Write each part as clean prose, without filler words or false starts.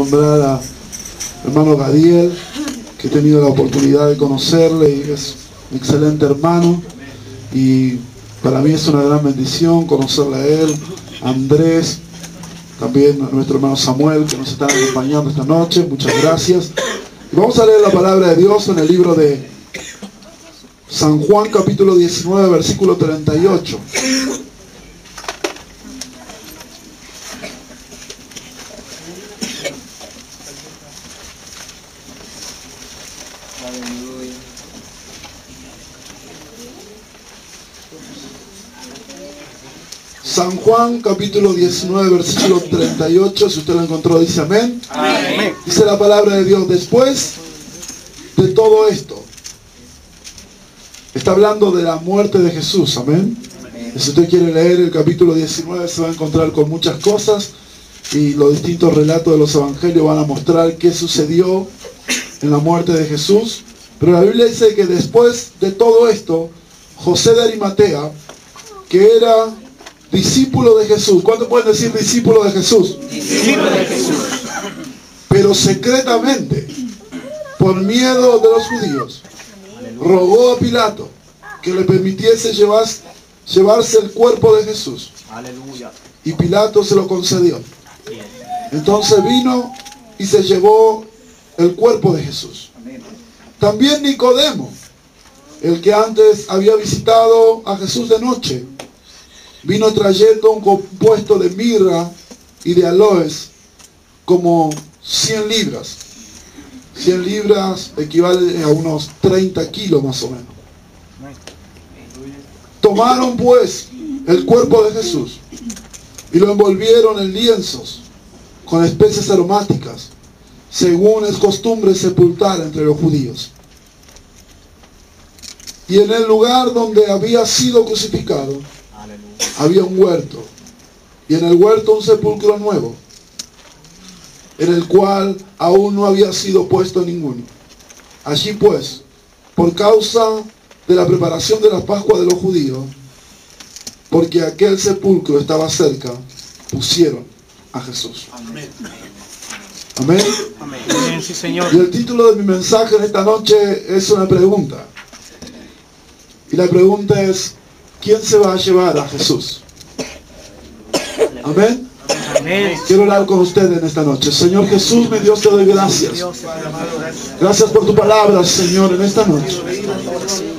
nombrar a hermano Gadiel, que he tenido la oportunidad de conocerle y es un excelente hermano. Y para mí es una gran bendición conocerle a él, a Andrés, también a nuestro hermano Samuel, que nos están acompañando esta noche. Muchas gracias. Y vamos a leer la palabra de Dios en el libro de San Juan, capítulo 19, versículo 38. San Juan capítulo 19 versículo 38, si usted lo encontró dice amén. Amén. Dice la palabra de Dios: después de todo esto, está hablando de la muerte de Jesús, amén. Y si usted quiere leer el capítulo 19 se va a encontrar con muchas cosas y los distintos relatos de los evangelios van a mostrar qué sucedió en la muerte de Jesús. Pero la Biblia dice que después de todo esto, José de Arimatea, que era discípulo de Jesús. ¿Cuántos pueden decir discípulo de Jesús? Discípulo de Jesús. Pero secretamente, por miedo de los judíos, rogó a Pilato que le permitiese llevarse el cuerpo de Jesús. Aleluya. Y Pilato se lo concedió. Entonces vino y se llevó el cuerpo de Jesús. También Nicodemo, el que antes había visitado a Jesús de noche, vino trayendo un compuesto de mirra y de aloes, como 100 libras. 100 libras equivale a unos 30 kilos más o menos. Tomaron pues el cuerpo de Jesús y lo envolvieron en lienzos con especies aromáticas, según es costumbre sepultar entre los judíos. Y en el lugar donde había sido crucificado había un huerto, y en el huerto un sepulcro nuevo, en el cual aún no había sido puesto ninguno. Allí pues, por causa de la preparación de la Pascua de los judíos, porque aquel sepulcro estaba cerca, pusieron a Jesús. Amén. Amén. Amén. Sí, Señor. Y el título de mi mensaje en esta noche es una pregunta. Y la pregunta es: ¿quién se va a llevar a Jesús? Amén. Amén. Quiero hablar con ustedes en esta noche. Señor Jesús, mi Dios, te doy gracias. Gracias por tu palabra, Señor, en esta noche.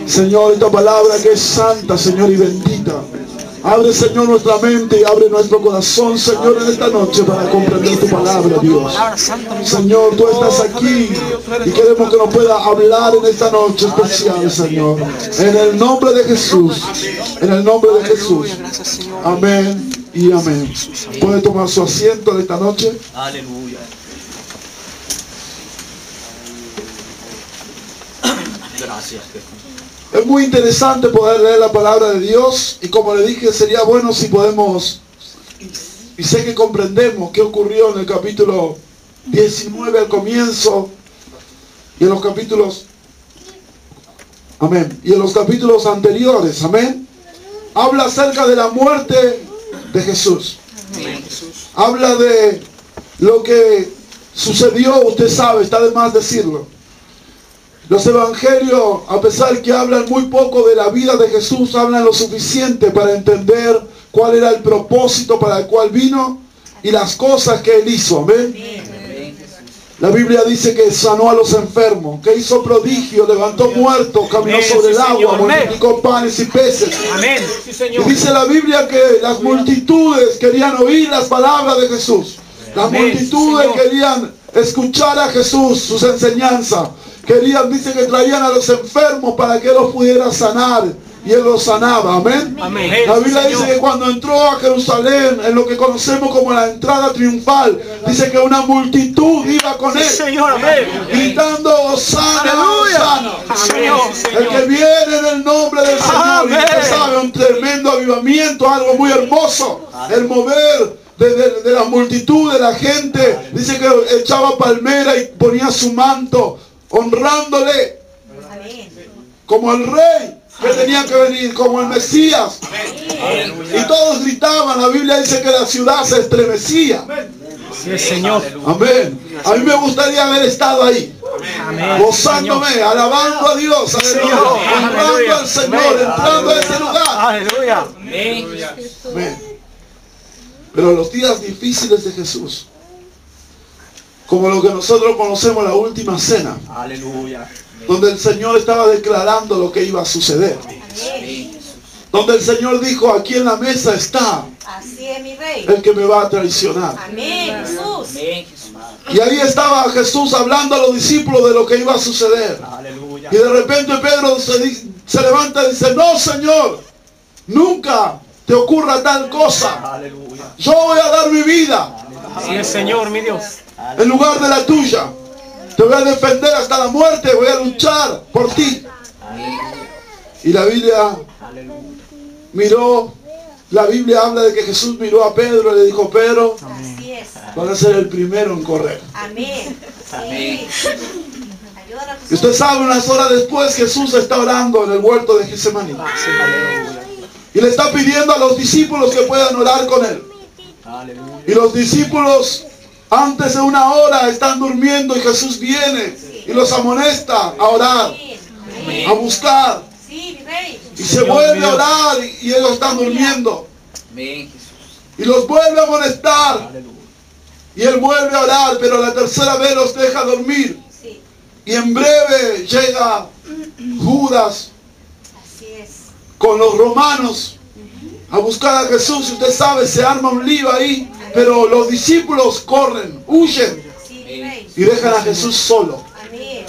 Señor, esta palabra que es santa, Señor, y bendita. Abre, Señor, nuestra mente y abre nuestro corazón, Señor, en esta noche para comprender tu palabra, Dios. Señor, tú estás aquí y queremos que nos pueda hablar en esta noche especial, Señor. En el nombre de Jesús. En el nombre de Jesús. Amén y amén. ¿Puede tomar su asiento en esta noche? Aleluya. Gracias, Jesús. Es muy interesante poder leer la palabra de Dios, y como le dije, sería bueno si podemos, y sé que comprendemos qué ocurrió en el capítulo 19 al comienzo, y en los capítulos, amén, y en los capítulos anteriores, amén, habla acerca de la muerte de Jesús. Amén. Habla de lo que sucedió, usted sabe, está de más decirlo. Los evangelios, a pesar que hablan muy poco de la vida de Jesús, hablan lo suficiente para entender cuál era el propósito para el cual vino y las cosas que él hizo. Amén. La Biblia dice que sanó a los enfermos, que hizo prodigios, levantó muertos, caminó sobre el agua, multiplicó panes y peces. Amén. Y dice la Biblia que las multitudes querían oír las palabras de Jesús. Las multitudes querían escuchar a Jesús, sus enseñanzas. Querían, dice que traían a los enfermos para que él los pudiera sanar. Y él los sanaba, amén. Amén. La Biblia dice que cuando entró a Jerusalén, en lo que conocemos como la entrada triunfal, dice que una multitud iba con él, Señor, amén, gritando: Hosana, Hosana. El que viene en el nombre del Señor. Amén. Y usted sabe, un tremendo avivamiento, algo muy hermoso, el mover de la multitud, de la gente. Dice que echaba palmera y ponía su manto, honrándole como el rey que tenía que venir, como el Mesías. Y todos gritaban. La Biblia dice que la ciudad se estremecía. Sí, Señor. Amén. A mí me gustaría haber estado ahí. Amén. Gozándome, alabando a Dios, aleluya, honrando al Señor, entrando a ese lugar. Aleluya. Amén. Pero los días difíciles de Jesús, como lo que nosotros conocemos la última cena, Aleluya. donde el Señor estaba declarando lo que iba a suceder, donde el Señor dijo: aquí en la mesa está Así es, mi rey. el que me va a traicionar. Amén, Jesús. Y ahí estaba Jesús hablando a los discípulos de lo que iba a suceder. Aleluya. Y de repente Pedro se levanta y dice: no, Señor, nunca te ocurra tal cosa. Aleluya. Yo voy a dar mi vida Sí, el Señor, mi Dios. en lugar de la tuya. Te voy a defender hasta la muerte, voy a luchar por ti. Y la Biblia miró, la Biblia habla de que Jesús miró a Pedro y le dijo: Pedro, Así es. vas a ser el primero en correr. Amén. Sí. Ayúdanos. Y usted sabe, unas horas después Jesús está orando en el huerto de Getsemaní. Y le está pidiendo a los discípulos que puedan orar con él. Aleluya. Y los discípulos antes de una hora están durmiendo y Jesús viene y los amonesta a orar, a buscar. Sí, mi rey. Y se vuelve a orar y ellos están durmiendo. Amén, Jesús. Y los vuelve a amonestar. Aleluya. Y él vuelve a orar, pero la tercera vez los deja dormir. Sí, Y en breve llega Judas así es. con los romanos a buscar a Jesús. Y usted sabe, se arma un lío ahí. Pero los discípulos corren, huyen Sí, mi rey. y dejan a Jesús solo. Amén.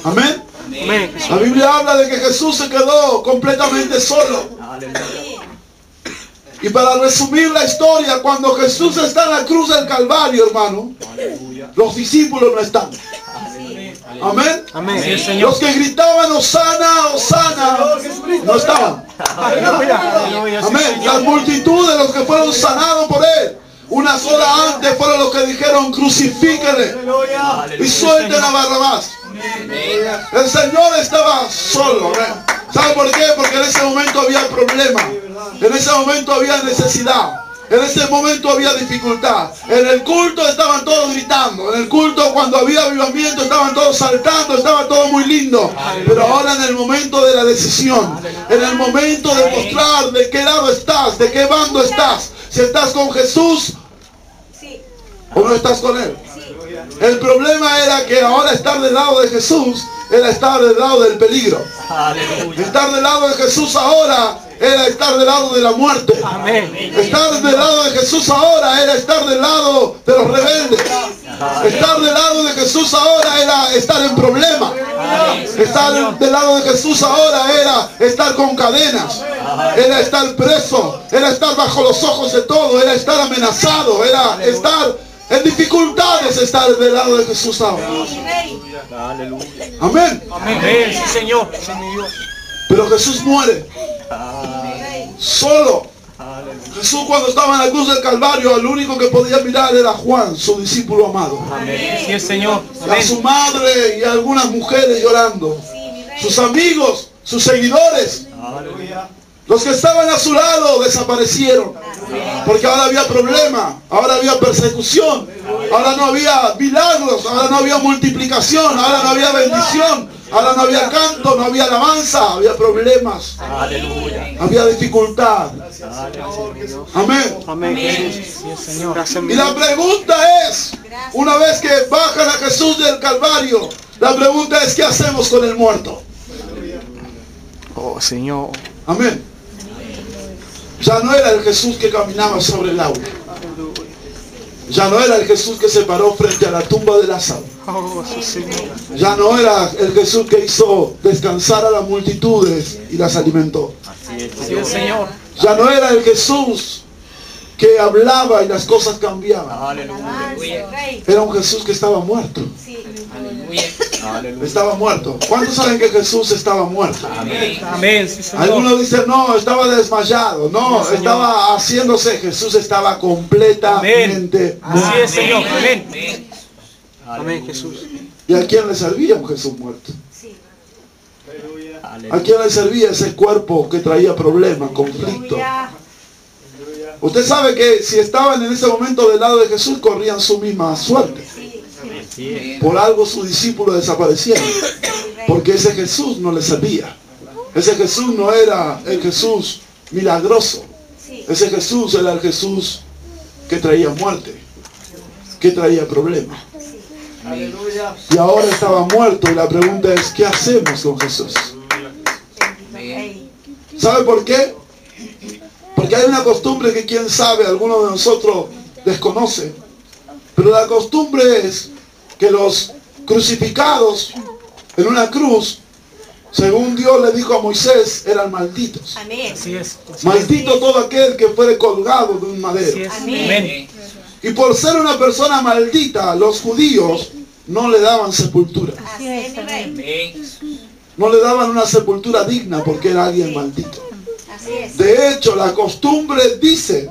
Amén. Amén. La Biblia habla de que Jesús se quedó completamente solo. Aleluya. Y para resumir la historia, cuando Jesús está en la cruz del Calvario, hermano, Aleluya. los discípulos no están. Amén. Amén. Sí, el Señor. Los que gritaban Hosana, Hosana, no estaban. Aleluya. Aleluya. Sí, Amén. Las Señor. multitudes, los que fueron sanados por él, unas horas antes fueron los que dijeron: crucifíquenle y suelten a Barrabás. El Señor estaba solo. Amén. ¿Sabe por qué? Porque en ese momento había problema. En ese momento había necesidad. En ese momento había dificultad. En el culto estaban todos gritando. En el culto, cuando había avivamiento, estaban todos saltando. Estaba todo muy lindo. Pero ahora, en el momento de la decisión, en el momento de mostrar de qué lado estás, de qué bando estás, si estás con Jesús Sí, o no estás con él. sí. El problema era que ahora estar del lado de Jesús era estar del lado del peligro. Aleluya. Estar del lado de Jesús ahora era estar del lado de la muerte. Amén. Estar del lado de Jesús ahora era estar del lado de los rebeldes. Estar del lado de Jesús ahora era estar en problemas. Estar del lado de Jesús ahora era estar con cadenas. Era estar preso. Era estar bajo los ojos de todo. Era estar amenazado. Era estar en dificultades. Estar del lado de Jesús ahora. Sí, mi rey. Aleluya. Amén. Amén. Sí, Señor. Sí, mi Dios. Pero Jesús muere Mi rey. solo. Jesús, cuando estaba en la cruz del Calvario, el único que podía mirar era Juan, su discípulo amado. Sí, el Señor. A su Amén. madre y a algunas mujeres llorando. Sí, mi rey. Sus amigos, sus seguidores, Aleluya. los que estaban a su lado desaparecieron. Porque ahora había problema, ahora había persecución, ahora no había milagros, ahora no había multiplicación, ahora no había bendición, ahora no había canto, no había alabanza, había problemas, Aleluya. había dificultad. Amén. Amén. Sí, el Señor. Gracias, mi Y la pregunta es, una vez que bajan a Jesús del Calvario, la pregunta es: ¿qué hacemos con el muerto? Oh, Señor. Amén. Ya no era el Jesús que caminaba sobre el agua. Ya no era el Jesús que se paró frente a la tumba de Lázaro. Oh, sí, Señor. Ya no era el Jesús que hizo descansar a las multitudes y las alimentó. Sí, el Señor. Ya no era el Jesús que hablaba y las cosas cambiaban. Alabanza, rey. Era un Jesús que estaba muerto. Sí. Aleluya. Estaba muerto. ¿Cuántos saben que Jesús estaba muerto? Amén. Sí, Señor. Algunos dicen: no, estaba desmayado. No, estaba haciéndose. Jesús estaba completamente muerto. Así es, Señor. Amén. Amén, Jesús. ¿Y a quién le servía un Jesús muerto? Sí. ¿A quién le servía ese cuerpo que traía problemas, conflictos? Aleluya. Usted sabe que si estaban en ese momento del lado de Jesús, corrían su misma suerte. Por algo sus discípulos desaparecieron. Porque ese Jesús no les servía. Ese Jesús no era el Jesús milagroso. Ese Jesús era el Jesús que traía muerte, que traía problemas. Y ahora estaba muerto y la pregunta es, ¿qué hacemos con Jesús? ¿Sabe por qué? Porque hay una costumbre que quién sabe, algunos de nosotros desconoce. Pero la costumbre es que los crucificados en una cruz, según Dios le dijo a Moisés, eran malditos. Amén. Así es. Maldito todo aquel que fuere colgado de un Así madero. es. Amén. Amén. Y por ser una persona maldita, los judíos no le daban sepultura. Así es, Rey. No le daban una sepultura digna porque era alguien maldito. Así es. De hecho, la costumbre dice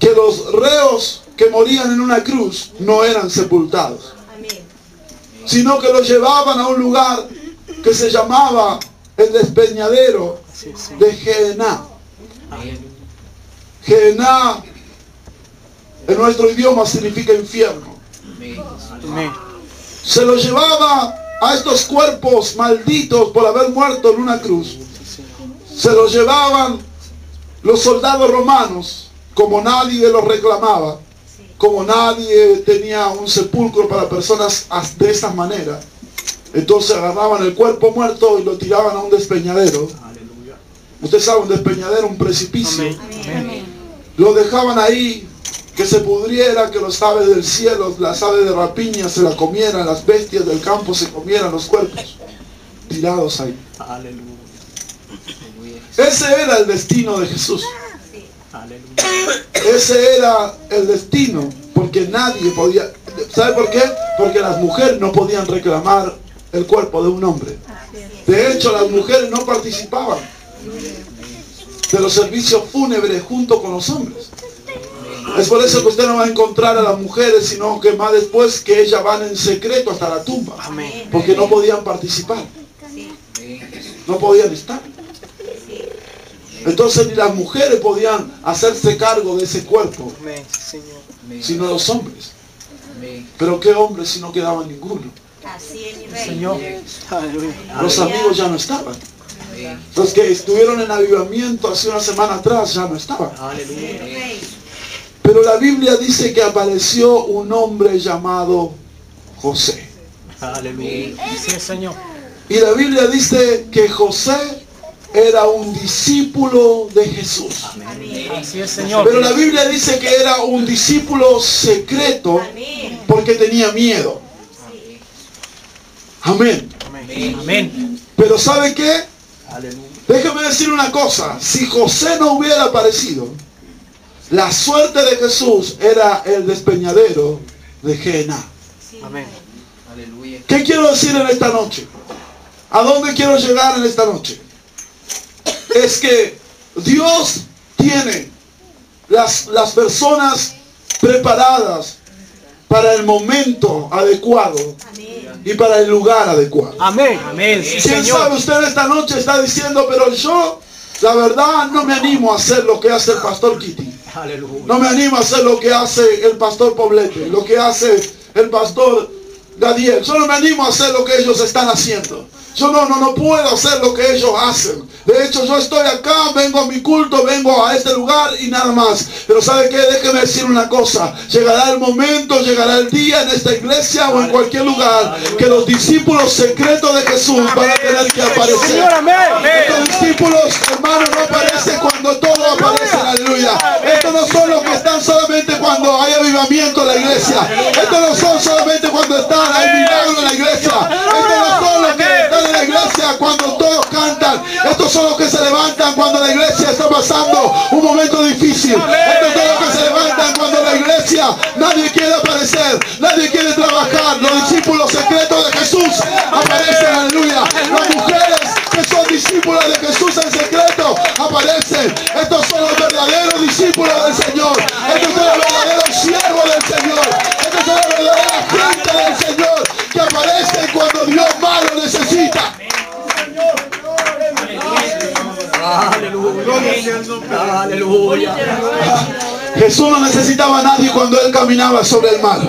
que los reos que morían en una cruz no eran sepultados, Amén. sino que los llevaban a un lugar que se llamaba el despeñadero de Gehenna. Gehenna en nuestro idioma significa infierno. Amén. Se los llevaba a estos cuerpos malditos por haber muerto en una cruz. Se los llevaban los soldados romanos, como nadie los reclamaba, como nadie tenía un sepulcro para personas de esa manera. Entonces agarraban el cuerpo muerto y lo tiraban a un despeñadero. Usted sabe, un despeñadero, un precipicio. Amén. Lo dejaban ahí, que se pudriera, que los aves del cielo, las aves de rapiña se la comieran, las bestias del campo se comieran los cuerpos tirados ahí. Ese era el destino de Jesús. Ese era el destino, porque nadie podía. ¿Sabe por qué? Porque las mujeres no podían reclamar el cuerpo de un hombre. De hecho, las mujeres no participaban de los servicios fúnebres junto con los hombres. Es por eso que usted no va a encontrar a las mujeres, sino que más después que ellas van en secreto hasta la tumba. Porque no podían participar. No podían estar. Entonces ni las mujeres podían hacerse cargo de ese cuerpo, Amén, Señor. sino los hombres. Pero qué hombres si no quedaba ninguno. Así es, mi Rey. Señor. Aleluya. Los amigos ya no estaban. Los que estuvieron en avivamiento hace una semana atrás ya no estaban. Aleluya. Rey. Pero la Biblia dice que apareció un hombre llamado José. Aleluya. Así es, Señor. Y la Biblia dice que José era un discípulo de Jesús. Así es, Señor. Pero la Biblia dice que era un discípulo secreto Amén. porque tenía miedo. Amén. Amén. Amén. Pero ¿sabe qué? Déjeme decir una cosa. Si José no hubiera aparecido, la suerte de Jesús era el despeñadero de Gehenna. Amén. ¿Qué quiero decir en esta noche? ¿A dónde quiero llegar en esta noche? Es que Dios tiene las personas preparadas para el momento adecuado Amén. y para el lugar adecuado. Amén. Amén. Sí, ¿Quién Señor. sabe? Usted esta noche está diciendo, pero yo, la verdad, no me animo a hacer lo que hace el pastor Kitty. Aleluya. No me animo a hacer lo que hace el pastor Poblete, lo que hace el pastor Gadiel. Yo no me animo a hacer lo que ellos están haciendo. Yo no puedo hacer lo que ellos hacen. De hecho, yo estoy acá, vengo a mi culto, vengo a este lugar y nada más. Pero ¿sabe qué? Déjeme decir una cosa. Llegará el momento, llegará el día en esta iglesia o en cualquier lugar que los discípulos secretos de Jesús van a tener que aparecer. Señor, amén. Estos discípulos, hermanos, no aparecen cuando todo aparece, aleluya. Estos no son los que están solamente cuando hay avivamiento en la iglesia. Estos no son solamente cuando hay milagro en la iglesia. Estos no son los que están en la iglesia cuando todos cantan. Estos son los que se levantan cuando la iglesia está pasando un momento difícil. Estos son los que se levantan cuando la iglesia nadie quiere aparecer, nadie quiere trabajar. Los discípulos secretos de Jesús aparecen, aleluya. Las mujeres que son discípulas de Jesús en secreto aparecen. Estos son los verdaderos discípulos del Señor. Estos son los verdaderos siervos del Señor. Estos son la verdadera gente del Señor que aparecen cuando Dios más lo necesita. Aleluya. Aleluya. Jesús no necesitaba a nadie cuando Él caminaba sobre el mar.